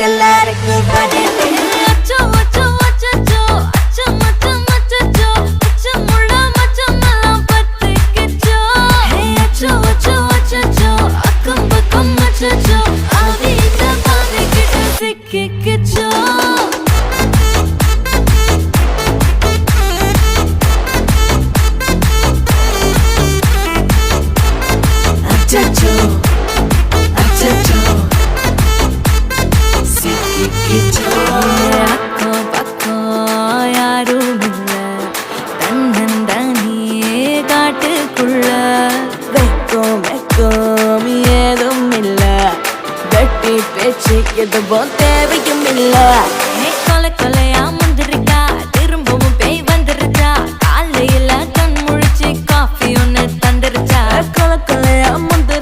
எல்லாருக்கும் பதில் அச்சோ அச்சோ அச்சோ அச்சம் அச்சம் அச்சோ அச்சமுள்ள மச்சமெல்லாம் பத்திக்கிச்சோ அச்சோ அச்சோ அச்சோ அக்கம் பக்கம் அச்சோ ஆவிட்ட பாவிக்கிட்ட சிக்கிக்கிச்சோ அச்சோ அச்சோ சிக்கிக்கிச்சோ அக்கம் பக்கம் யாரும் இல்ல தன்னந்தனியே காட்டுக்குள்ள வெக்கம் வெக்கம் ஏதும் இல்ல வெட்டி பேச்சு எதுவும் தேவையும் இல்ல கொலை கொலையா